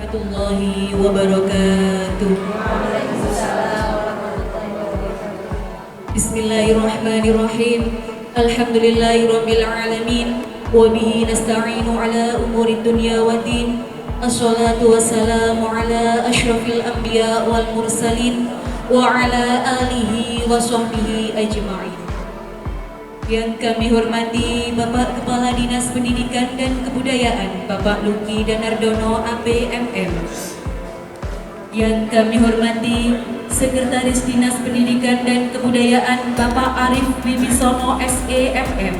warahmatullahi wabarakatuh. Bismillahirrahmanirrahim. Alhamdulillahirabbil alamin wa bihi nasta'inu ala umuri dunya waddin. Assalatu wassalamu ala asyrafil anbiya wal mursalin wa ala alihi wa sahbihi ajma'in. Yang kami hormati Bapak Kepala Dinas Pendidikan dan Kebudayaan Bapak Luki Danardono APMM. Yang kami hormati Sekretaris Dinas Pendidikan dan Kebudayaan Bapak Arif Wibisono SEMM.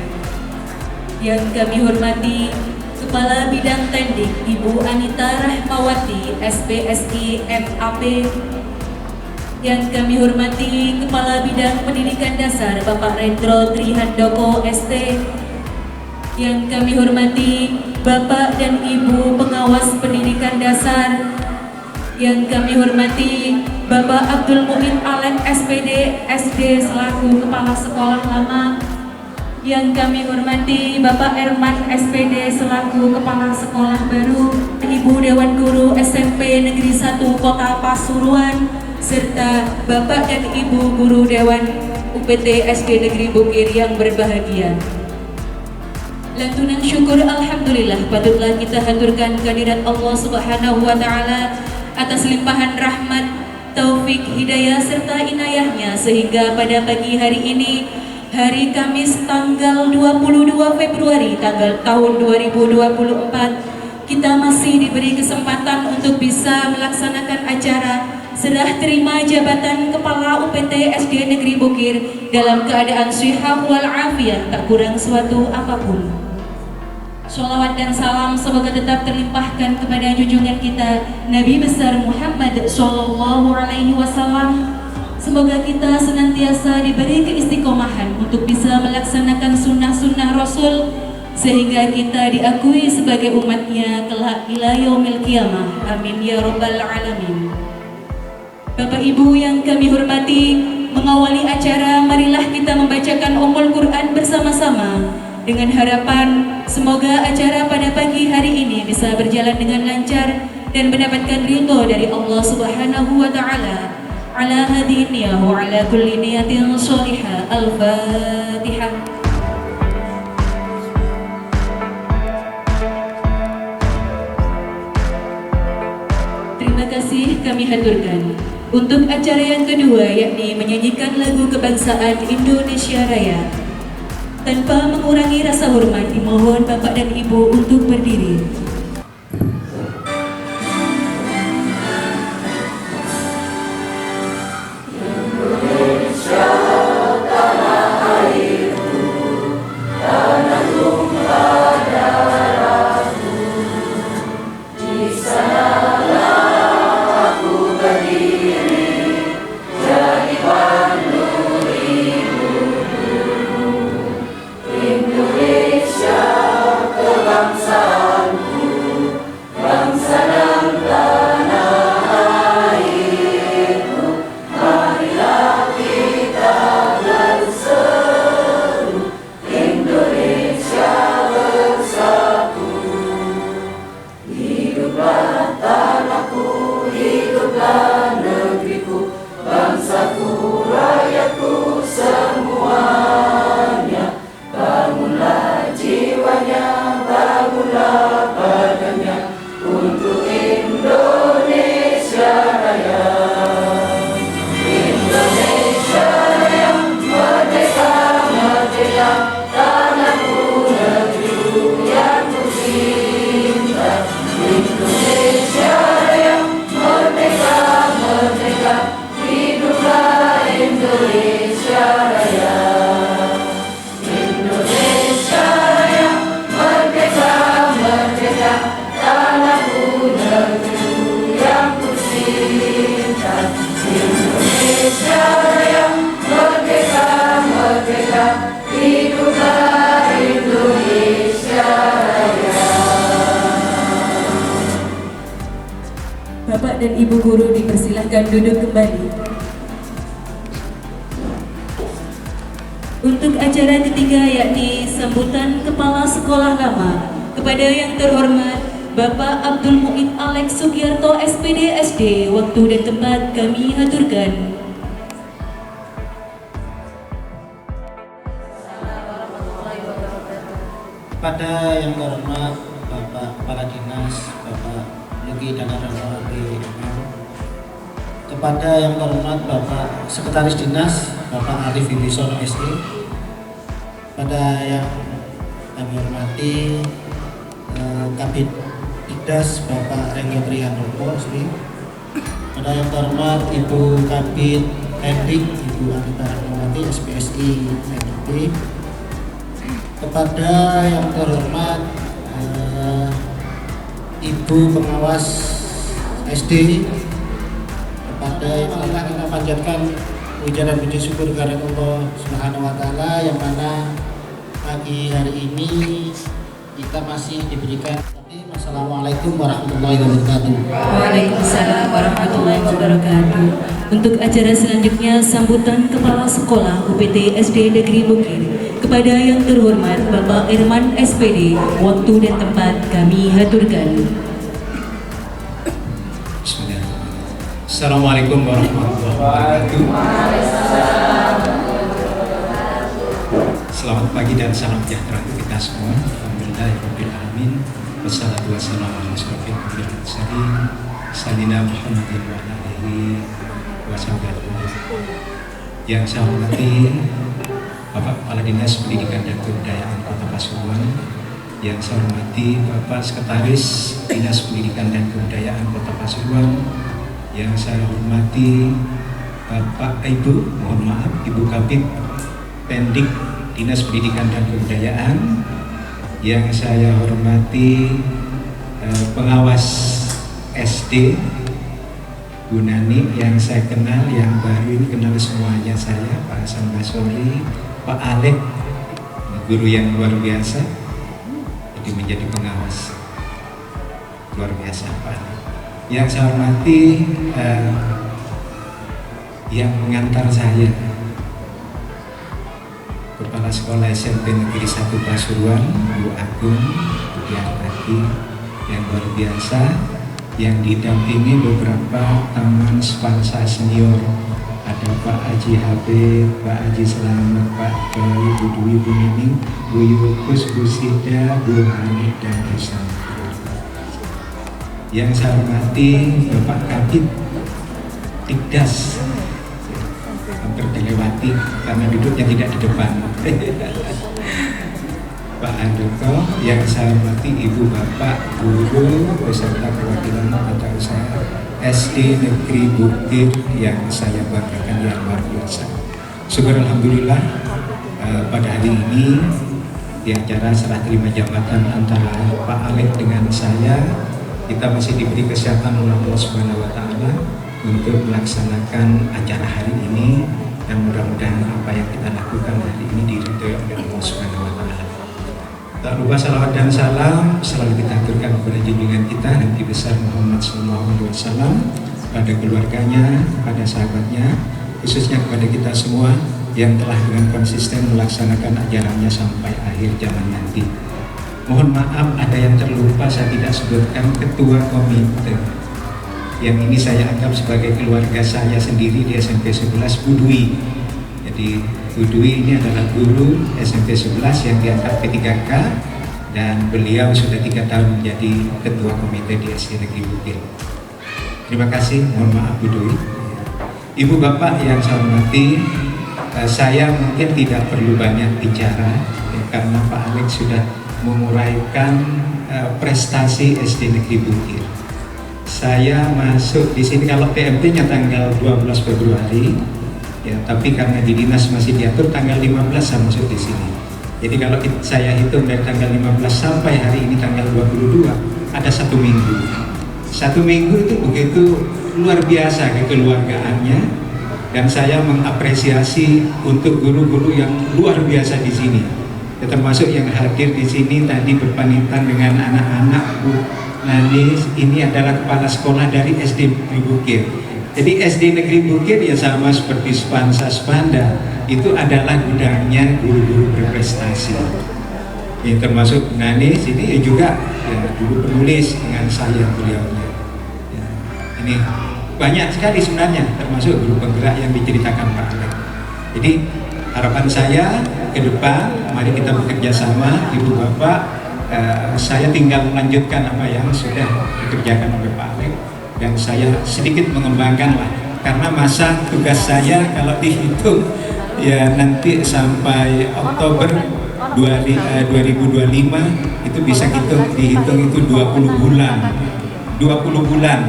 Yang kami hormati Kepala Bidang Tendik Ibu Anita Rahmawati SPSI MAP. Yang kami hormati Kepala Bidang Pendidikan Dasar Bapak Rendro Trihandoko ST. Yang kami hormati Bapak dan Ibu Pengawas Pendidikan Dasar. Yang kami hormati Bapak Abdul Muin Alek SPD SD selaku Kepala Sekolah Lama. Yang kami hormati Bapak Erman SPD selaku Kepala Sekolah Baru. Ibu Dewan Guru SMP Negeri 1 Kota Pasuruan, serta Bapak dan Ibu Guru Dewan UPT SD Negeri Bukir yang berbahagia. Lantunan syukur alhamdulillah patutlah kita haturkan kehadirat Allah Subhanahu wa taala atas limpahan rahmat, taufik, hidayah serta inayahnya sehingga pada pagi hari ini, hari Kamis tanggal 22 Februari tahun 2024, kita masih diberi kesempatan untuk bisa melaksanakan acara serah terima jabatan Kepala UPT SD Negeri Bukir dalam keadaan sihah wal afiat, tak kurang suatu apapun. Sholawat dan salam semoga tetap terlimpahkan kepada junjungan kita Nabi besar Muhammad Sallallahu Alaihi Wasallam. Semoga kita senantiasa diberi keistiqomahan untuk bisa melaksanakan sunnah-sunnah Rasul sehingga kita diakui sebagai umatnya kelak ila yaumil qiyamah. Amin ya rabbal alamin. Bapak Ibu yang kami hormati, mengawali acara marilah kita membacakan Ummul Quran bersama-sama dengan harapan semoga acara pada pagi hari ini bisa berjalan dengan lancar dan mendapatkan ridho dari Allah Subhanahu wa taala. Ala hadhihi niyyah wa ala kulli niyatin shalihah. Al-Fatihah. Terima kasih kami haturkan. Untuk acara yang kedua yakni menyanyikan lagu kebangsaan Indonesia Raya. Tanpa mengurangi rasa hormat, dimohon Bapak dan Ibu untuk berdiri. Bapak dan Ibu Guru dipersilahkan duduk kembali. Untuk acara ketiga yakni sambutan Kepala Sekolah Lama, kepada yang terhormat Bapak Abdul Mu'id Alex Sugiarto SPD SD, waktu dan tempat kami haturkan. Kepada yang terhormat Bapak Kepala Dinas, Bapak Yogi Danarano APM, kepada yang terhormat Bapak Sekretaris Dinas, Bapak Arif Wibisono SE, pada yang kami hormati Kabid Didas Bapak Rengyo Trihandoko SE, pada yang terhormat Ibu Kabid Pendik Ibu Anita Rahmawati SPSI NIP, kepada yang terhormat Ibu Pengawas SD, kepada yang telah kita panjatkan puja dan puji syukur kepada Allah Subhanahu wa Ta'ala, yang mana pagi hari ini kita masih diberikan. Assalamualaikum warahmatullahi wabarakatuh. Waalaikumsalam warahmatullahi wabarakatuh. Untuk acara selanjutnya, sambutan Kepala Sekolah UPT SD Negeri Bukir. Kepada yang terhormat Bapak Irman SPD, waktu dan tempat kami haturkan. Assalamualaikum warahmatullahi wabarakatuh. Selamat pagi dan salam sejahtera untuk kita semua. Alhamdulillahirabbil alamin. Wassalatu wassalamu ala asyrofil anbiya'i wal mursalin sayyidina Muhammadin wa ala alihi wasallam. Yang saya hormati Bapak Kepala Dinas Pendidikan dan Kebudayaan Kota Pasuruan, yang saya hormati Bapak Sekretaris Dinas Pendidikan dan Kebudayaan Kota Pasuruan, yang saya hormati Bapak Ibu, mohon maaf, Ibu Kabid Pendik Dinas Pendidikan dan Kebudayaan, yang saya hormati pengawas SD Bu Nani, yang saya kenal, yang baru ini kenal semuanya saya, Pak Hasan Basori, Pak Alek, guru yang luar biasa, jadi menjadi pengawas luar biasa Pak Alek. Yang saya hormati yang mengantar saya, Kepala Sekolah SMP Negeri 1 Pasuruan, Bu Agung Budiartati, yang luar biasa, yang didampingi beberapa taman Spansa senior, ada Pak Haji Habib, Pak Haji Selamat, Pak Bayi, Bu Dwi, Bu Nining, Bu Yukus, Bu Sida, Bu Hani, dan Bu Sampi. Yang saya hormati Bapak Kabid Didas, hampir dilewati karena duduknya tidak di depan, Pak Andoko. Yang saya hormati Ibu Bapak Guru beserta perwakilan tata usaha SD Negeri Bukir yang saya banggakan yang luar biasa. Syukur alhamdulillah pada hari ini di acara serah terima jabatan antara Pak Alek dengan saya, kita masih diberi kesehatan oleh Allah Subhanahu wa Ta'ala untuk melaksanakan acara hari ini, dan mudah-mudahan apa yang kita lakukan hari ini diridhoi oleh Allah Subhanahu wa Ta'ala. Tak lupa salawat dan salam selalu kita aturkan kepada junjungan kita Nabi besar Muhammad SAW, pada keluarganya, pada sahabatnya, khususnya kepada kita semua yang telah dengan konsisten melaksanakan ajarannya sampai akhir zaman nanti. Mohon maaf ada yang terlupa, saya tidak sebutkan Ketua Komite. Yang ini saya anggap sebagai keluarga saya sendiri di SMP 11, Bu Dwi. Jadi Bu Dwi ini adalah guru SMP 11 yang diangkat P3K, dan beliau sudah 3 tahun menjadi Ketua Komite di SD Negeri Bukir. Terima kasih, mohon maaf Bu Dwi. Ibu Bapak yang saya hormati, saya mungkin tidak perlu banyak bicara ya, karena Pak Alex sudah menguraikan prestasi SD Negeri Bukir. Saya masuk di sini, kalau PMT-nya tanggal 12 Februari, ya, tapi karena di dinas masih diatur tanggal 15 saya masuk di sini. Jadi kalau saya hitung dari tanggal 15 sampai hari ini tanggal 22, ada 1 minggu. 1 minggu itu begitu luar biasa kekeluargaannya, dan saya mengapresiasi untuk guru-guru yang luar biasa di sini. Ya, termasuk yang hadir di sini tadi berpamitan dengan anak-anak Bu Nani, ini adalah kepala sekolah dari SD Negeri Bukir. Jadi SD Negeri Bukir ya sama seperti Spansa Spanda, itu adalah gudangnya guru-guru berprestasi. Ini termasuk Nani sini juga ya, dulu penulis dengan saya beliaunya. Ya, ini banyak sekali sebenarnya termasuk guru penggerak yang diceritakan Pak Alek. Jadi harapan saya ke depan mari kita bekerja sama Ibu Bapak. Saya tinggal melanjutkan apa yang sudah dikerjakan oleh Pak Alek dan saya sedikit mengembangkan lah karena masa tugas saya kalau dihitung ya nanti sampai Oktober 2025 itu bisa dihitung itu 20 bulan 20 bulan,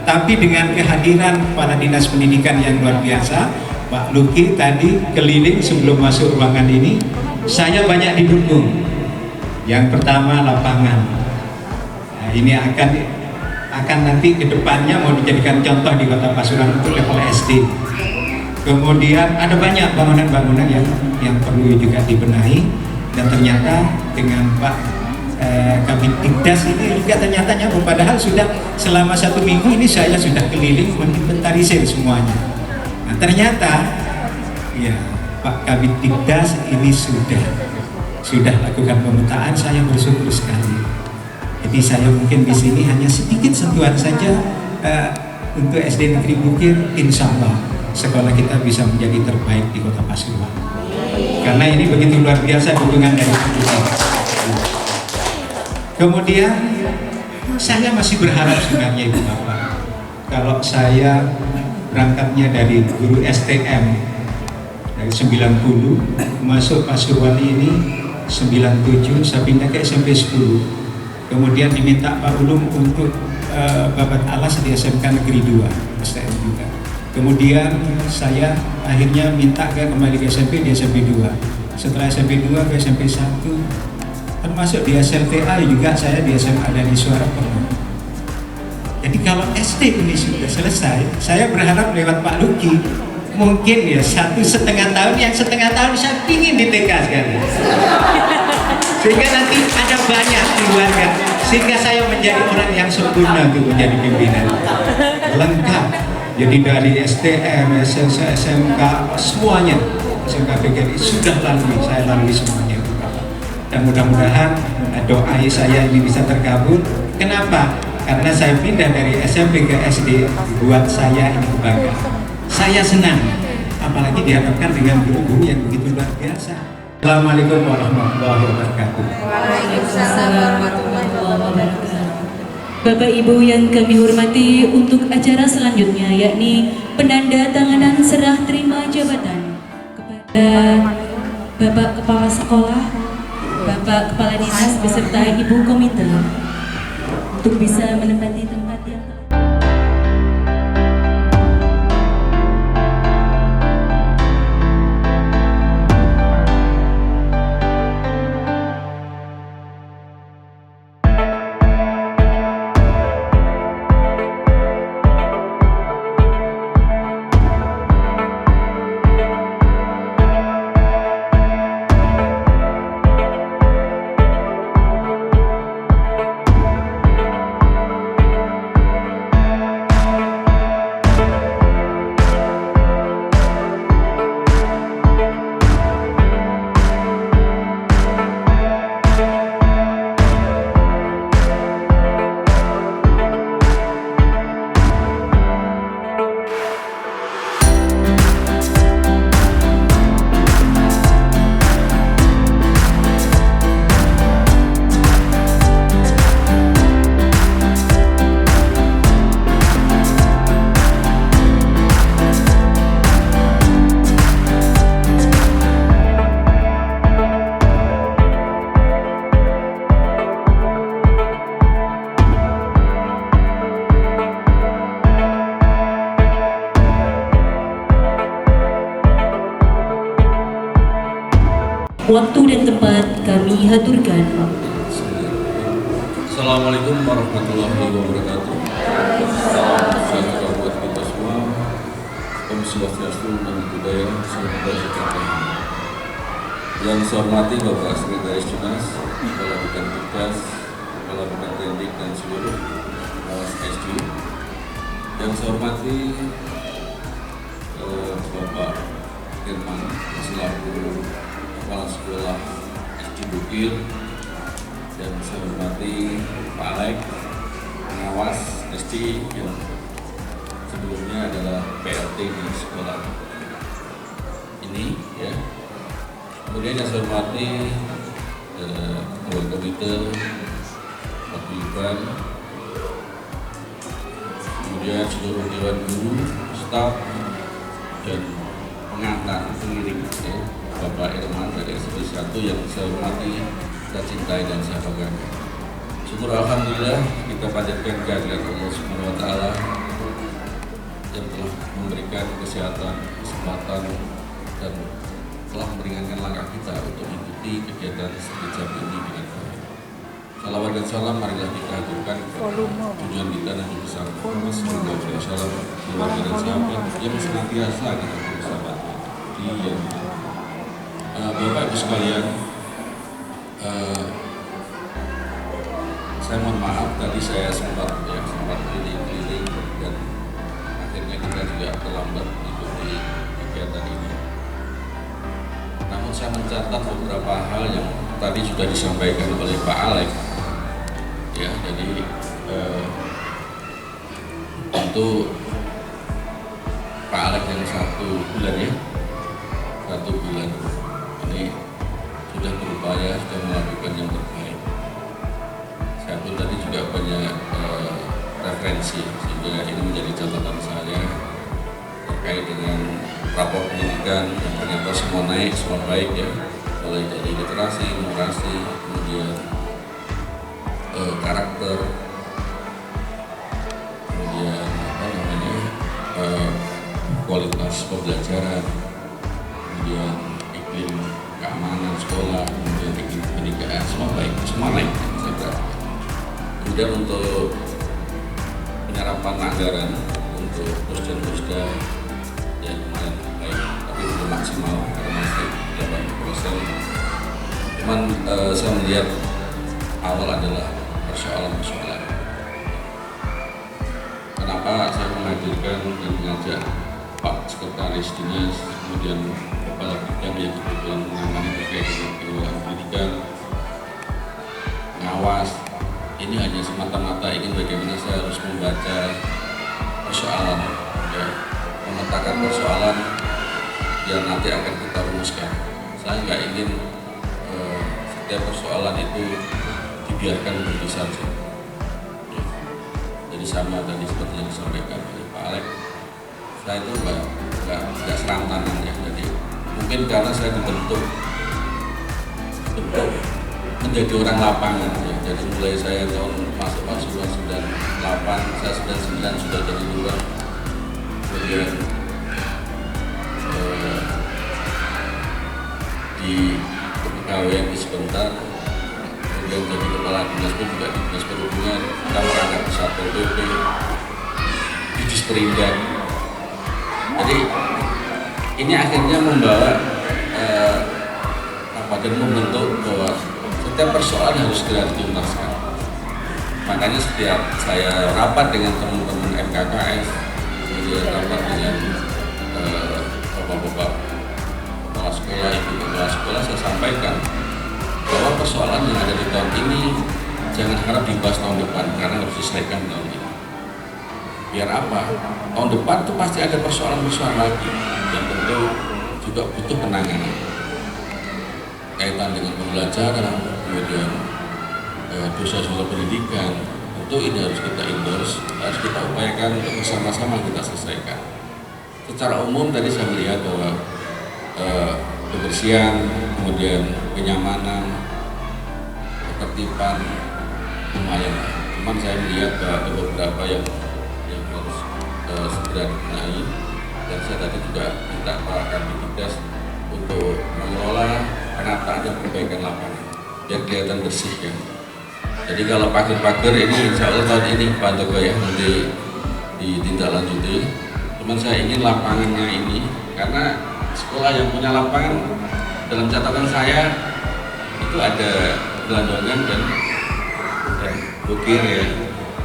tapi dengan kehadiran para dinas pendidikan yang luar biasa. Pak Luki tadi keliling sebelum masuk ruangan ini saya banyak didukung. Yang pertama lapangan. Nah, ini akan nanti ke depannya mau dijadikan contoh di Kota Pasuruan untuk level SD. Kemudian ada banyak bangunan-bangunan yang perlu juga dibenahi dan ternyata dengan Pak Kabid Dikdas ini juga ternyata nyambung. Padahal sudah selama 1 minggu ini saya sudah keliling menginventarisir semuanya. Nah, ternyata ya Pak Kabid Dikdas ini sudah lakukan pemetaan, saya bersyukur sekali. Jadi saya mungkin di sini hanya sedikit sentuhan saja untuk SD Negeri Bukir, insya Allah sekolah kita bisa menjadi terbaik di Kota Pasuruan. Karena ini begitu luar biasa dukungan dari kita. Kemudian saya masih berharap sebenarnya Ibu Bapak, kalau saya berangkatnya dari guru STM dari 90 masuk Pasuruan ini 97, saya pindah ke SMP 10. Kemudian diminta Pak Ulum untuk babat alas di SMK Negeri 2 STM juga. Kemudian saya akhirnya minta kembali ke SMP di SMP 2. Setelah SMP 2 ke SMP 1, termasuk di SLTA juga saya di SMA Dani Suara pernah. Jadi kalau SD ini sudah selesai, saya berharap lewat Pak Luki mungkin ya 1,5 tahun, yang setengah tahun saya ingin di TK sekali. Sehingga nanti ada banyak keluarga, sehingga saya menjadi orang yang sempurna untuk menjadi pimpinan. Lengkap. Jadi dari STM, SMK, semuanya SMK PGRI sudah saya lalui semuanya. Dan mudah-mudahan doa saya ini bisa terkabul. Kenapa? Karena saya pindah dari SMP ke SD, buat saya ini kebanggaan. Saya senang, apalagi dihadapkan dengan guru-guru yang begitu luar biasa. Assalamualaikum warahmatullahi wabarakatuh. Waalaikumsalam warahmatullahi wabarakatuh. Bapak Ibu yang kami hormati, untuk acara selanjutnya yakni penandatanganan serah terima jabatan kepada Bapak Kepala Sekolah, Bapak Kepala Dinas beserta Ibu Komite untuk bisa menempati tempat yang waktu dan tempat kami haturkan. Assalamualaikum warahmatullahi wabarakatuh. Salam sejahtera buat kita semua. Om Swastiastu, Namo Buddhaya, Salam Kebajikan. Yang saya hormati Bapak Sekretaris Dinas, Kepala Bidang Tugas, Kepala Bidang Teknik dan seluruh pengawas SD. Yang saya hormati Bapak Firman selaku Kepala Sekolah SD Bukir, dan saya hormati Pak Alek, pengawas SD yang sebelumnya adalah PLT di sekolah ini ya. Kemudian yang saya hormati Ketua Komite, Pak Iban, kemudian seluruh dewan guru, staf dan pengantar pengiring ya, Bapak Irman dari SMP 1 yang saya hormati, saya cintai dan saya banggakan. Syukur alhamdulillah kita panjatkan kehadirat Allah Subhanahu wa taala yang telah memberikan kesehatan, kesempatan dan telah meringankan langkah kita untuk mengikuti kegiatan sekejap ini dengan baik. Salawat dan salam marilah kita haturkan tujuan kita Nabi besar Muhammad sallallahu alaihi wasallam, keluarga dan sahabat yang senantiasa kita bersahabat di yang Bapak Ibu sekalian, saya mohon maaf tadi saya sempat keliling-keliling dan akhirnya kita juga terlambat mengikuti kegiatan ini. Namun saya mencatat beberapa hal yang tadi sudah disampaikan oleh Pak Alek. Ya, jadi tentu Pak Alek yang 1 bulan ya, 1 bulan ini sudah berupaya, sudah melakukan yang terbaik. Saya pun tadi juga banyak referensi sehingga ini menjadi catatan saya terkait dengan rapor pendidikan yang ternyata semua naik, semua baik ya, mulai dari literasi, numerasi, kemudian karakter, kemudian kualitas pembelajaran, kemudian iklim keamanan sekolah, kemudian iklim pendidikan, semua baik, semua naik. Saya perhatikan. Kemudian untuk penyerapan anggaran untuk pusda yang kemarin baik, tapi belum maksimal karena masih 80%. Cuman saya melihat awal adalah persoalan-persoalan. Kenapa saya menghadirkan dan mengajak Pak Sekretaris Dinas, kemudian Kepala Bidang yang kebetulan menangani terkait dengan pengelolaan pendidikan, pengawas. Ini hanya semata-mata ingin bagaimana saya harus membaca persoalan, ya, memetakan persoalan yang nanti akan kita rumuskan. Saya nggak ingin setiap persoalan itu dibiarkan begitu saja. Ya. Jadi sama tadi seperti yang disampaikan oleh Pak Alek, saya itu nggak serantanan ya. Jadi mungkin karena saya dibentuk menjadi orang lapangan ya. Jadi mulai saya tahun masuk 98, saya 99 sudah jadi lurah, kemudian di kepegawaian sebentar, kemudian jadi kepala dinas pun juga di dinas perhubungan, kita merangkap di Satpol PP, di Disperindak. Jadi ini akhirnya membawa dan membentuk bahwa setiap persoalan harus segera dituntaskan. Makanya setiap saya rapat dengan teman-teman MKKS, kemudian rapat dengan bapak-bapak kepala sekolah, ibu kepala sekolah, saya sampaikan bahwa persoalan yang ada di tahun ini jangan harap dibahas tahun depan karena harus diselesaikan tahun ini. Biar apa? Tahun depan itu pasti ada persoalan-persoalan lagi yang tentu juga butuh penanganan. Kaitan dengan pembelajaran, kemudian dosa-dosa pendidikan, tentu ini harus kita endorse, harus kita upayakan untuk bersama-sama kita selesaikan. Secara umum tadi saya melihat bahwa kebersihan, kemudian kenyamanan, ketertiban lumayan. Cuman saya melihat bahwa ada beberapa yang harus segera dibenahi, dan saya tadi juga minta Pak Kandidikas untuk mengelola penataan dan perbaikan lapangan biar kelihatan bersih ya. Jadi kalau pagar-pagar ini insya Allah tahun ini Pak Togo ya nanti ditindaklanjuti. Cuman saya ingin lapangannya ini karena sekolah yang punya lapangan dalam catatan saya itu ada gelandongan dan bukir ya.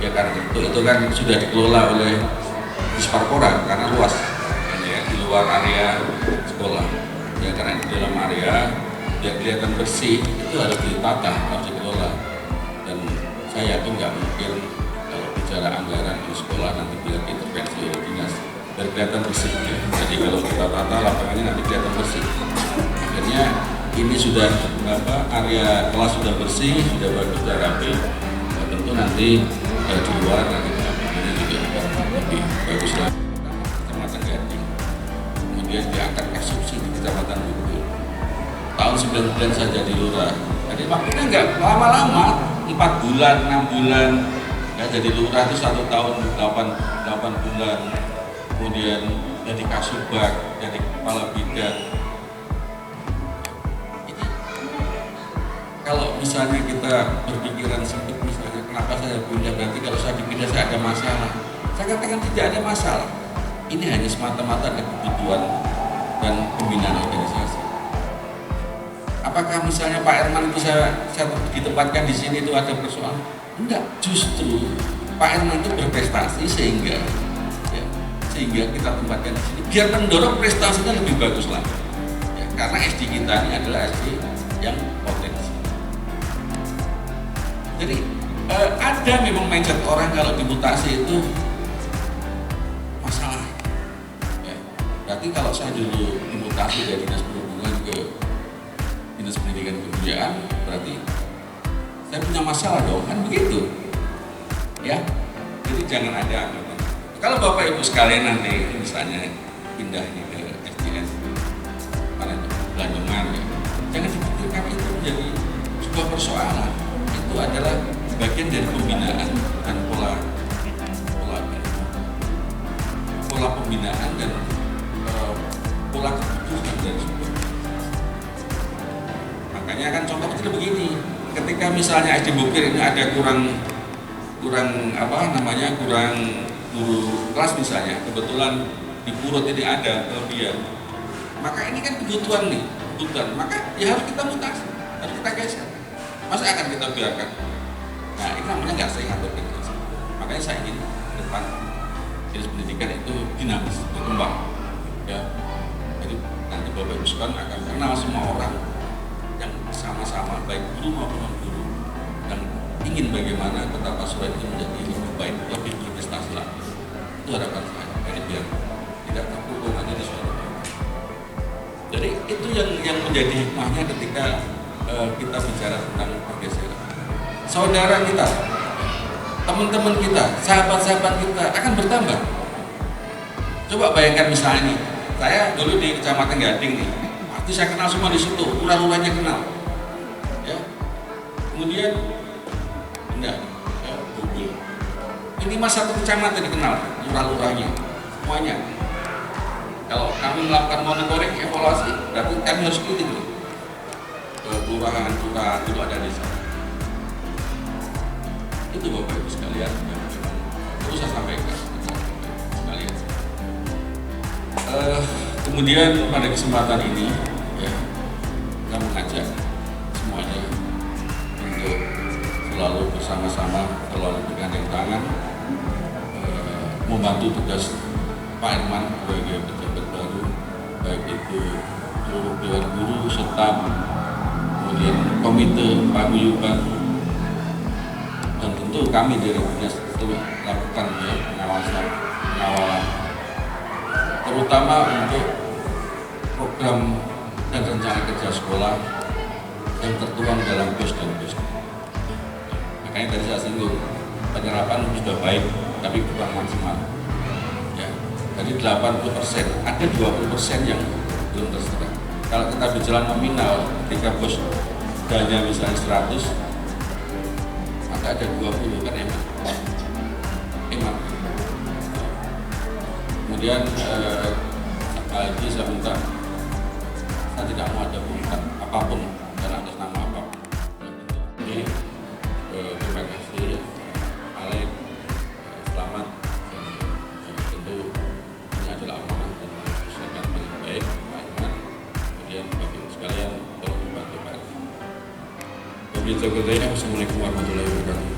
Ya karena itu kan sudah dikelola oleh Disparpora karena luas ya, di luar area sekolah. Ya karena di dalam area biar kelihatan bersih itu harus ditata, harus dikelola. saya yakin nggak mungkin kalau bicara anggaran di sekolah nanti biar intervensi oleh dinas biar kelihatan bersih ya. Jadi kalau kita tata lapangannya nanti kelihatan bersih. Akhirnya ini sudah area kelas sudah bersih, sudah bagus, sudah rapi. Nah, tentu nanti di luar nanti ini juga lebih bagus lagi. Kecamatan Gading, kemudian diangkat kasubsi di Kecamatan Bukit. Tahun 9 bulan saya jadi lurah. Jadi waktunya nggak lama-lama, 4 bulan, 6 bulan. Ya, jadi lurah itu 1 tahun 8 bulan. Kemudian jadi kasubag, jadi kepala bidang. Ini kalau misalnya kita berpikiran sempit, misalnya kenapa saya pindah, berarti kalau saya dipindah saya ada masalah. Saya katakan tidak ada masalah. Ini hanya semata-mata ada kebutuhan dan pembinaan organisasi. Apakah misalnya Pak Herman itu saya ditempatkan di sini itu ada persoalan? Enggak, justru Pak Herman itu berprestasi sehingga kita tempatkan di sini biar mendorong prestasinya lebih bagus lagi. Ya, karena SD kita ini adalah SD yang potensi. Jadi ada memang mindset orang kalau dimutasi itu masalah. Ya, berarti kalau saya dulu dimutasi dari dinas perhubungan ke dinas pendidikan kebudayaan, berarti saya punya masalah dong, kan begitu ya. Jadi jangan ada anggapan. Kalau Bapak Ibu sekalian nanti misalnya pindah ke SDS pada Banyuman ya, jangan dipikirkan itu menjadi sebuah persoalan. Itu adalah bagian dari pembinaan dan pola pembinaan dan pola kebutuhan dari sebuah. Makanya kan contoh kecil begini, ketika misalnya SD Bukir ini ada kurang guru kelas misalnya, kebetulan di Purut ini ada kelebihan, maka ini kan kebutuhan, maka ya harus kita mutasi, harus kita geser. Masa akan kita biarkan? Nah ini namanya nggak sehat organisasi. Makanya saya ingin depan dinas pendidikan itu dinamis, berkembang ya. Jadi nanti Bapak Ibu sekalian akan kenal semua orang yang sama-sama baik guru maupun non guru yang ingin bagaimana Kota Pasuruan itu menjadi lebih baik, lebih berprestasi lagi. Itu harapan saya, jadi biar tidak terpukul hanya di suatu. Jadi itu yang menjadi hikmahnya ketika kita bicara tentang pergeseran. Saudara kita, teman-teman kita, sahabat-sahabat kita akan bertambah. Coba bayangkan misalnya nih, saya dulu di Kecamatan Gading nih, pasti saya kenal semua di situ, lurah-lurahnya kenal. Ya. Kemudian enggak, ya, Google. Ini satu kecamatan dikenal, lurah-lurahnya, semuanya. Kalau kami melakukan monitoring, evaluasi, berarti kami harus kritik dulu. Kelurahan itu ada desa. Itu Bapak Ibu sekalian yang perlu saya sampaikan sekalian. Kemudian pada kesempatan ini, ya, kita mengajak semuanya untuk selalu bersama-sama, selalu bergandeng tangan, membantu tugas Pak Herman sebagai pejabat baru, baik itu seluruh dewan guru, staf, kemudian komite paguyuban, dan tentu kami dari dinas itu lakukan ya, pengawalan, terutama untuk program dan rencana kerja sekolah yang tertuang dalam BUS dan BUS. Makanya tadi saya singgung, penyerapan sudah baik, tapi kurang maksimal. Ya, jadi 80%, ada 20% yang belum terserah. Kalau kita bicara nominal, ketika bos dana misalnya 100, maka ada 20 kan emang. Kemudian apalagi saya minta, saya tidak mau ada pungutan apapun dan atas nama apapun. Jadi terima kasih Alek, selamat. Tentu ini adalah amanah dan masyarakat yang baik, Pak Herman. Kemudian bagi sekalian tolong dibantu Pak Herman. Wassalamualaikum warahmatullahi wabarakatuh.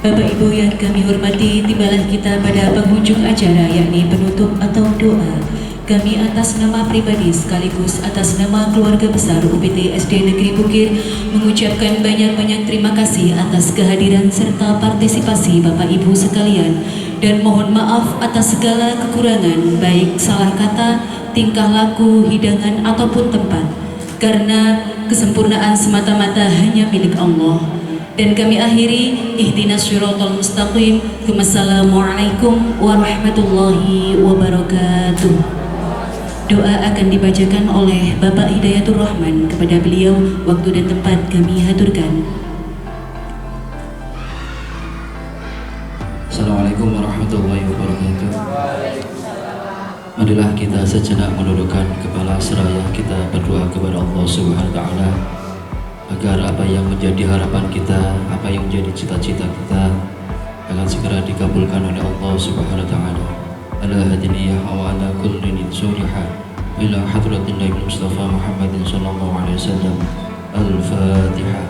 Bapak Ibu yang kami hormati, tibalah kita pada penghujung acara yakni penutup atau doa. kami atas nama pribadi sekaligus atas nama keluarga besar UPT SD Negeri Bukir mengucapkan banyak-banyak terima kasih atas kehadiran serta partisipasi Bapak Ibu sekalian, dan mohon maaf atas segala kekurangan baik salah kata, tingkah laku, hidangan ataupun tempat, karena kesempurnaan semata-mata hanya milik Allah. Dan kami akhiri, ihdinas syiratal mustaqim. Wassalamualaikum warahmatullahi wabarakatuh. Doa akan dibacakan oleh Bapak Hidayatul Rahman. Kepada beliau waktu dan tempat kami haturkan. Assalamualaikum warahmatullahi wabarakatuh. Marilah kita sejenak menundukkan kepala seraya kita berdoa kepada Allah Subhanahu wa taala agar apa yang menjadi harapan kita, apa yang menjadi cita-cita kita akan segera dikabulkan oleh Allah Subhanahu wa taala. Ala hadiniyah wa ala kulli surihah ila hadratin Nabi Mustafa Muhammadin sallallahu alaihi wasallam. Al-Fatihah.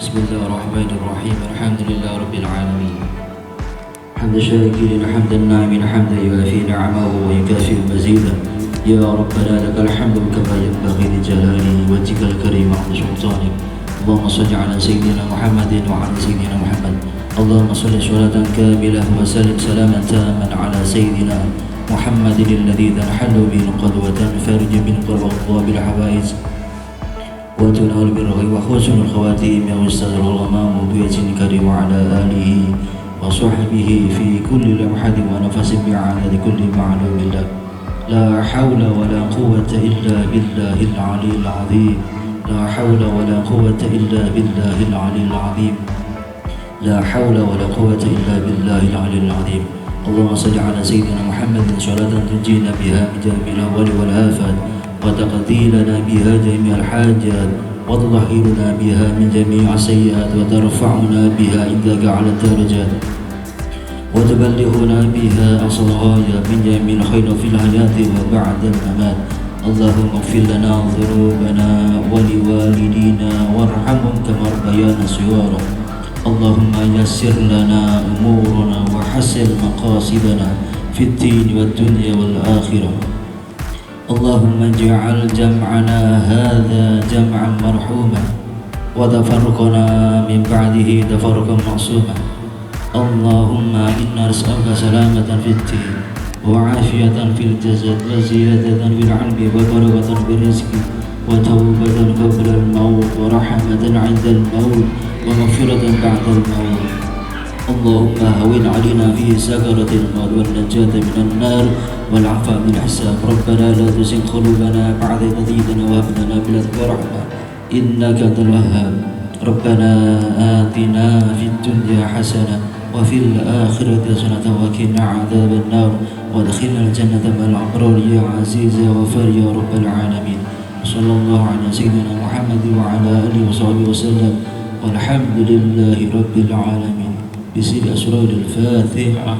Bismillahirrahmanirrahim. Alhamdulillah rabbil alamin. حمد الشاكرين حمد الناعمين حمدا يوافي نعمه ويكافئ مزيدا. يا ربنا لك الحمد كما ينبغي لجلاله وجهك الكريم وعظيم سلطانك. اللهم صل على سيدنا محمد وعلى سيدنا محمد. اللهم صل صلاة كاملة وسلم سلاما تاما على سيدنا محمد الذي تنحل به القلب وتنفرج به القلب بالحوائج وتنال بالرغي وحسن الخواتيم ويستغفر الغمام بيته الكريم وعلى آله وصحبه في كل لمحة ونفس بعدد كل معلوم لك. لا حول ولا قوة إلا بالله العلي العظيم. لا حول ولا قوة إلا بالله العلي العظيم. لا حول ولا قوة إلا بالله العلي العظيم. اللهم صل على سيدنا محمد صلاة تنجينا بها من جميع الأهوال والآفات وتقضي لنا بها جميع الحاجات وتطهرنا بها من جميع السيئات وترفعنا بها عندك على الدرجات وتبلغنا بها أقصى الغاية من جميع الخير في الحياة وبعد الممات. اللهم اغفر لنا ذنوبنا ولوالدينا وارحمهم كما ربيانا صغارا. اللهم يسر لنا أمورنا وحسن مقاصدنا في الدين والدنيا والآخرة. اللهم اجعل جمعنا هذا جمعا مرحوما وتفرقنا من بعده تفرقا معصوما. اللهم إنا نسألك سلامة في الدين وعافية في الجسد وزيادة في العلم وبركة في الرزق وتوبة قبل الموت ورحمة عند الموت ومغفرة بعد الموت. اللهم هون علينا في سكرة الموت والنجاة من النار والعفاء من الحساب. ربنا لا تزغ قلوبنا بعد إذ هديتنا وهب لنا من لدنك رحمة إنك أنت الوهاب. ربنا آتنا في الدنيا حسنة وفي الآخرة حسنة وقنا عذاب النار وادخلنا الجنة مع الأبرار يا عزيز يا غفار يا رب العالمين. صلى الله على سيدنا محمد وعلى آله وصحبه وسلم والحمد لله رب العالمين. بسر أسرار الفاتحة.